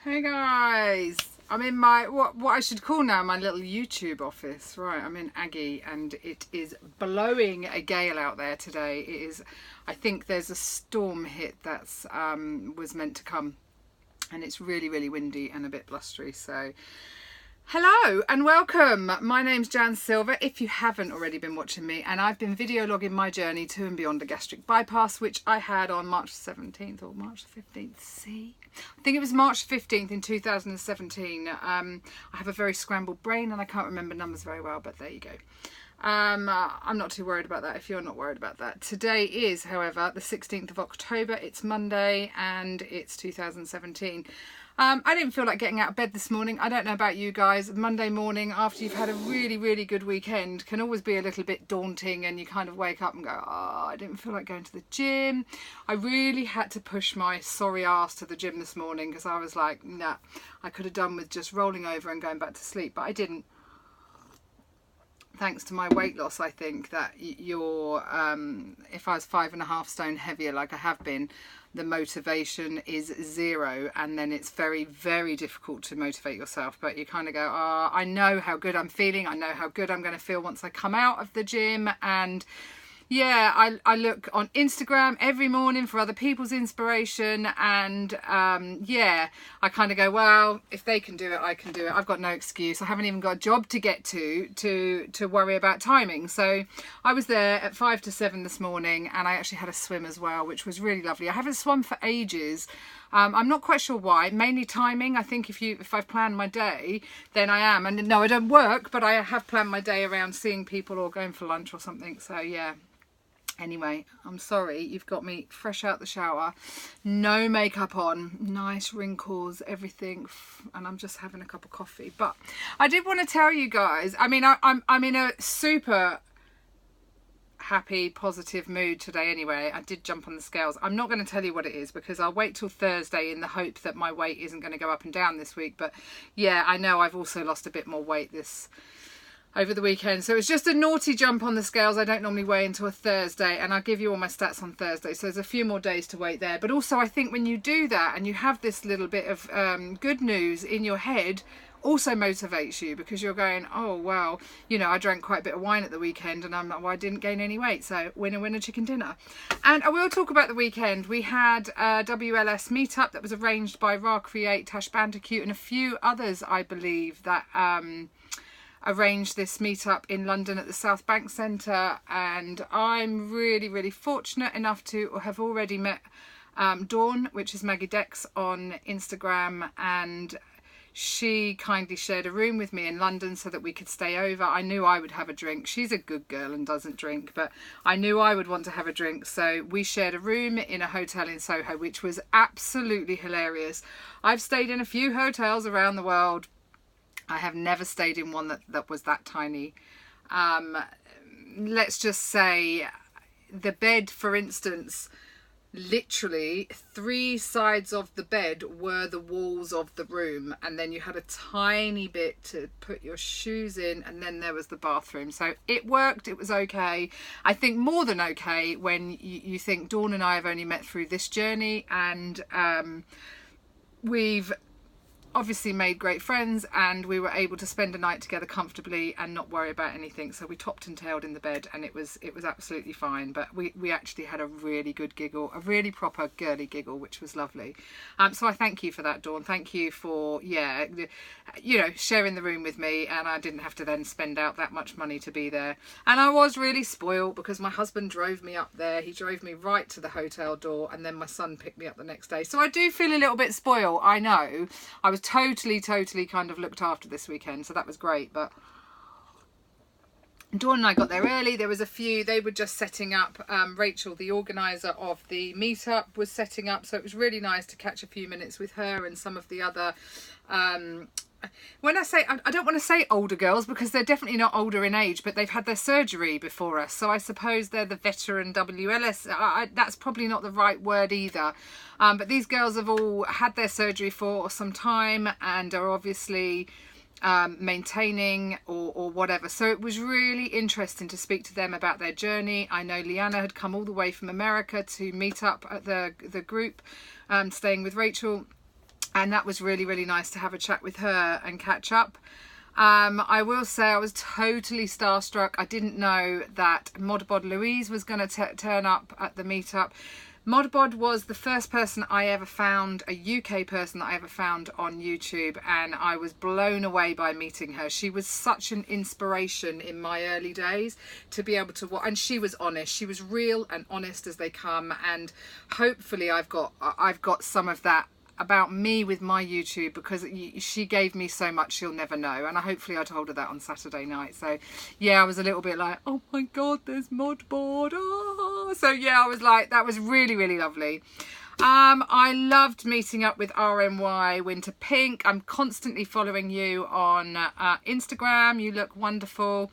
Hey guys, I'm in my what I should call now my little YouTube office. Right, I'm in Aggie and it is blowing a gale out there today. It is, I think there's a storm hit that's was meant to come, and it's really windy and a bit blustery. So hello and welcome. My name's Jan Silver, if you haven't already been watching me, and I've been video logging my journey to and beyond a gastric bypass, which I had on March 17th or March 15th. I think it was March 15th in 2017. I have a very scrambled brain and I can't remember numbers very well, but there you go. I'm not too worried about that if you're not worried about that. Today is, however, the 16th of October. It's Monday and it's 2017. I didn't feel like getting out of bed this morning. I don't know about you guys. Monday morning after you've had a really good weekend can always be a little bit daunting, and you kind of wake up and go, oh, I didn't feel like going to the gym. I really had to push my sorry ass to the gym this morning because I was like, nah, I could have done with just rolling over and going back to sleep, but I didn't. Thanks to my weight loss, I think that you're, if I was 5.5 stone heavier like I have been, the motivation is zero, and then it's very difficult to motivate yourself. But you kind of go, oh, I know how good I'm feeling, I know how good I'm going to feel once I come out of the gym. And yeah, I look on Instagram every morning for other people's inspiration, and yeah, I kind of go, well, if they can do it, I can do it. I've got no excuse. I haven't even got a job to get to worry about timing. So I was there at 5 to 7 this morning, and I actually had a swim as well, which was really lovely. I haven't swum for ages. I'm not quite sure why. Mainly timing. I think if I've planned my day, then I am. And no, I don't work, but I have planned my day around seeing people or going for lunch or something. So yeah. Anyway, I'm sorry, you've got me fresh out the shower, no makeup on, nice wrinkles, everything, and I'm just having a cup of coffee. But I did want to tell you guys, I mean, I'm in a super happy, positive mood today anyway. I did jump on the scales. I'm not going to tell you what it is because I'll wait till Thursday in the hope that my weight isn't going to go up and down this week. But yeah, I know I've also lost a bit more weight over the weekend, so it's just a naughty jump on the scales. I don't normally weigh until a Thursday, and I'll give you all my stats on Thursday, so there's a few more days to wait there. But also I think when you do that and you have this little bit of good news in your head, also motivates you, because you're going, oh well, you know, I drank quite a bit of wine at the weekend and I'm like, well, I didn't gain any weight, so winner chicken dinner. And I will talk about the weekend. We had a WLS meetup that was arranged by Ra Create, Tash Bandicoot and a few others, I believe, that arranged this meetup in London at the South Bank Centre, and I'm really fortunate enough to have already met Dawn, which is Maggie Dex, on Instagram, and she kindly shared a room with me in London so that we could stay over. I knew I would have a drink. She's a good girl and doesn't drink, but I knew I would want to have a drink, so we shared a room in a hotel in Soho, which was absolutely hilarious. I've stayed in a few hotels around the world. I have never stayed in one that was that tiny. Let's just say the bed, for instance, literally 3 sides of the bed were the walls of the room, and then you had a tiny bit to put your shoes in, and then there was the bathroom. So it worked, it was okay. I think more than okay when you think Dawn and I have only met through this journey, and we've obviously made great friends, and we were able to spend a night together comfortably and not worry about anything. So we topped and tailed in the bed, and it was absolutely fine. But we actually had a really good giggle, a really proper girly giggle, which was lovely. So I thank you for that, Dawn. Thank you for, yeah, you know, sharing the room with me, and I didn't have to then spend out that much money to be there. And I was really spoiled because my husband drove me up there. He drove me right to the hotel door, and then my son picked me up the next day. So I do feel a little bit spoiled, I know. I was totally kind of looked after this weekend, so that was great. But Dawn and I got there early. There was a few, they were just setting up. Rachel, the organizer of the meetup, was setting up, so it was really nice to catch a few minutes with her and some of the other when I say, I don't want to say older girls, because they're definitely not older in age, but they've had their surgery before us, so I suppose they're the veteran WLS. That's probably not the right word either, but these girls have all had their surgery for some time and are obviously maintaining or whatever. So it was really interesting to speak to them about their journey. I know Leanna had come all the way from America to meet up at the group, staying with Rachel. and that was really, really nice to have a chat with her and catch up. I will say I was totally starstruck. I didn't know that Modbod Louise was going to turn up at the meetup. Modbod was the first person I ever found, a UK person that I ever found on YouTube, and I was blown away by meeting her. She was such an inspiration in my early days to be able to watch, and she was honest. She was real and honest as they come, and hopefully I've got some of that about me with my YouTube, because she gave me so much she'll never know, and hopefully I told her that on Saturday night. So yeah, I was a little bit like, oh my god, there's Modbod. Oh. So yeah, I was like, that was really, really lovely. I loved meeting up with RMY Winter Pink. I'm constantly following you on Instagram. You look wonderful.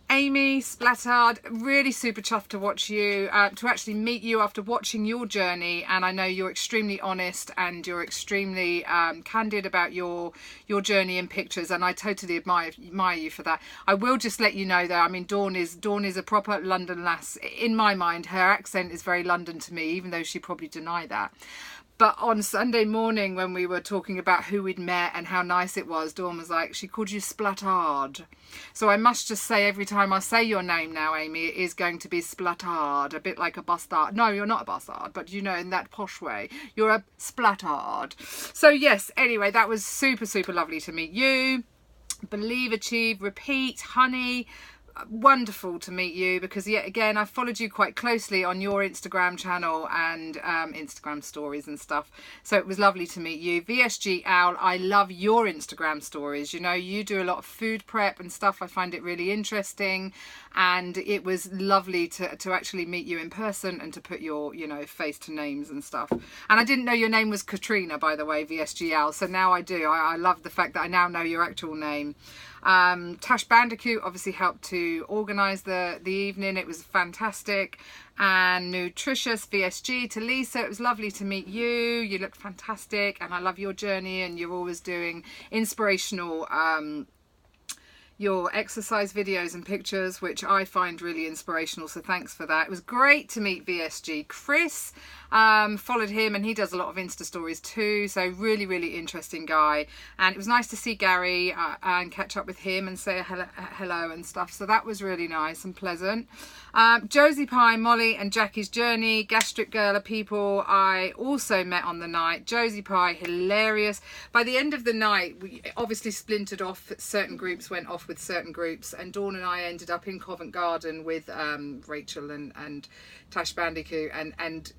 Amy Splattard, really super chuffed to watch you, to actually meet you after watching your journey, and I know you're extremely honest and you're extremely candid about your journey in pictures, and I totally admire you for that. I will just let you know though, I mean, Dawn is a proper London lass. In my mind, her accent is very London to me, even though she probably deny that. But on Sunday morning when we were talking about who we'd met and how nice it was, Dawn was like, she called you Splattard. So I must just say, every time I say your name now, Amy, it is going to be Splattard, a bit like a bastard. No, you're not a bastard, but you know, in that posh way, you're a Splattard. So yes, anyway, that was super, super lovely to meet you. Believe, Achieve, Repeat, Honey. Wonderful to meet you, because yet again I followed you quite closely on your Instagram channel and Instagram stories and stuff, so it was lovely to meet you. VSG Owl, I love your Instagram stories. You know, you do a lot of food prep and stuff. I find it really interesting, and it was lovely to actually meet you in person and to put your, you know, face to names and stuff. And I didn't know your name was Katrina, by the way, VSG Owl, so now I do. I love the fact that I now know your actual name. Tash Bandicoot obviously helped to organise the evening. It was fantastic. And Nutritious VSG, to Lisa, it was lovely to meet you. You look fantastic, and I love your journey, and you're always doing inspirational your exercise videos and pictures, which I find really inspirational, so thanks for that. It was great to meet VSG. Chris, followed him, and he does a lot of Insta stories too, so really, really interesting guy. And it was nice to see Gary and catch up with him and say hello and stuff, so that was really nice and pleasant. Josie Pie, Molly and Jackie's Journey, Gastric Girl are people I also met on the night. Josie Pie, hilarious. By the end of the night, we obviously splintered off. Certain groups went off with certain groups, and Dawn and I ended up in Covent Garden with Rachel and Tash Bandicoot, and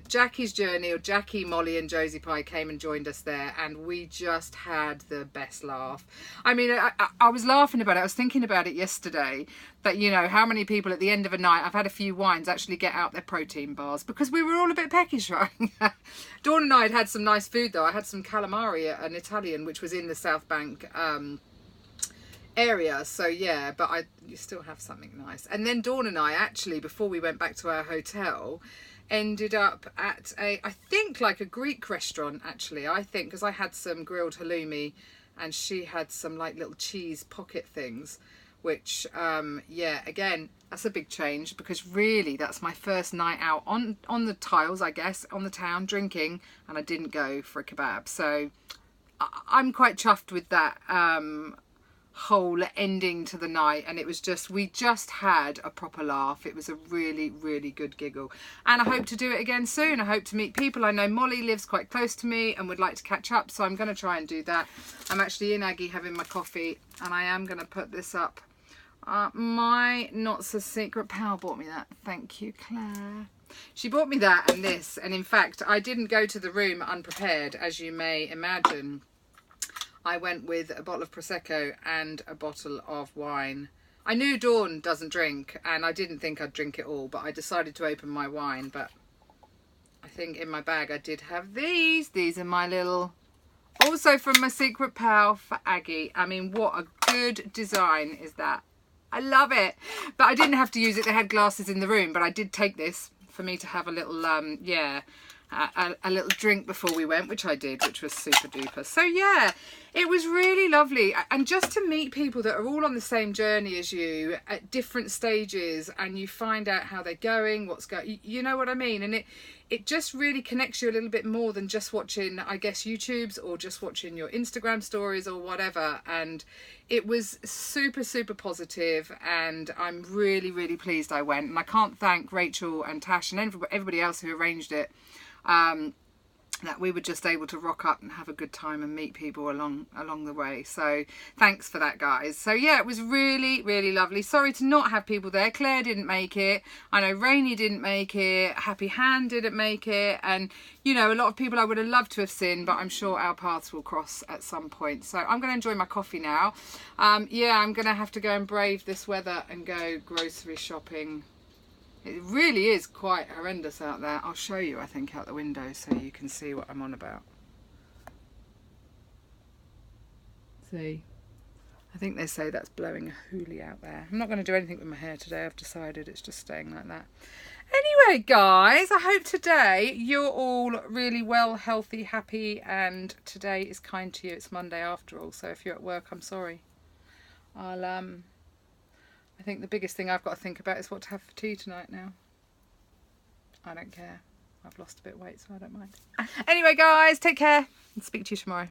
Jackie's Journey, or Jackie, Molly and Josie Pie came and joined us there, and we just had the best laugh. I mean, I was laughing about it. I was thinking about it yesterday, that, you know, how many people at the end of a night, I've had a few wines, actually get out their protein bars, because we were all a bit peckish, right? Dawn and I had some nice food though. I had some calamari at an Italian, which was in the South Bank area, so yeah, but you still have something nice. And then Dawn and I actually, before we went back to our hotel, ended up at I think like a Greek restaurant, actually, I think, because I had some grilled halloumi and she had some like little cheese pocket things, which yeah, again, that's a big change, because really that's my first night out on the tiles, I guess, on the town drinking, and I didn't go for a kebab, so I'm quite chuffed with that whole ending to the night. And it was just, we just had a proper laugh. It was a really, really good giggle, and I hope to do it again soon. I hope to meet people. I know Molly lives quite close to me and would like to catch up, so I'm going to try and do that. I'm actually in Aggie having my coffee, and I am going to put this up. My Not So Secret pal bought me that. Thank you, Claire. She bought me that and this, and in fact I didn't go to the room unprepared, as you may imagine. I went with a bottle of Prosecco and a bottle of wine. I knew Dawn doesn't drink, and I didn't think I'd drink it all, but I decided to open my wine. But I think in my bag I did have these. These are my little, also from my secret pal for Aggie. I mean, what a good design is that. I love it. But I didn't have to use it. They had glasses in the room, but I did take this for me to have a little, yeah, a little drink before we went, which I did, which was super duper. So yeah, it was really lovely. And just to meet people that are all on the same journey as you at different stages, and you find out how they're going, what's going, you know what I mean? And it just really connects you a little bit more than just watching, I guess, YouTubes or just watching your Instagram stories or whatever. And it was super, super positive, and I'm really, really pleased I went. And I can't thank Rachel and Tash and everybody else who arranged it, that we were just able to rock up and have a good time and meet people along the way. So thanks for that, guys. So yeah, it was really, really lovely. Sorry to not have people there. Claire didn't make it. I know Rainey didn't make it. Happy Hand didn't make it. And, you know, a lot of people I would have loved to have seen, but I'm sure our paths will cross at some point. So I'm going to enjoy my coffee now. Yeah, I'm going to have to go and brave this weather and go grocery shopping. It really is quite horrendous out there. I'll show you, I think, out the window so you can see what I'm on about. See? I think they say that's blowing a hoolie out there. I'm not going to do anything with my hair today. I've decided it's just staying like that. Anyway, guys, I hope today you're all really well, healthy, happy, and today is kind to you. It's Monday after all, so if you're at work, I'm sorry. I think the biggest thing I've got to think about is what to have for tea tonight now. I don't care. I've lost a bit of weight, so I don't mind. Anyway, guys, take care and speak to you tomorrow.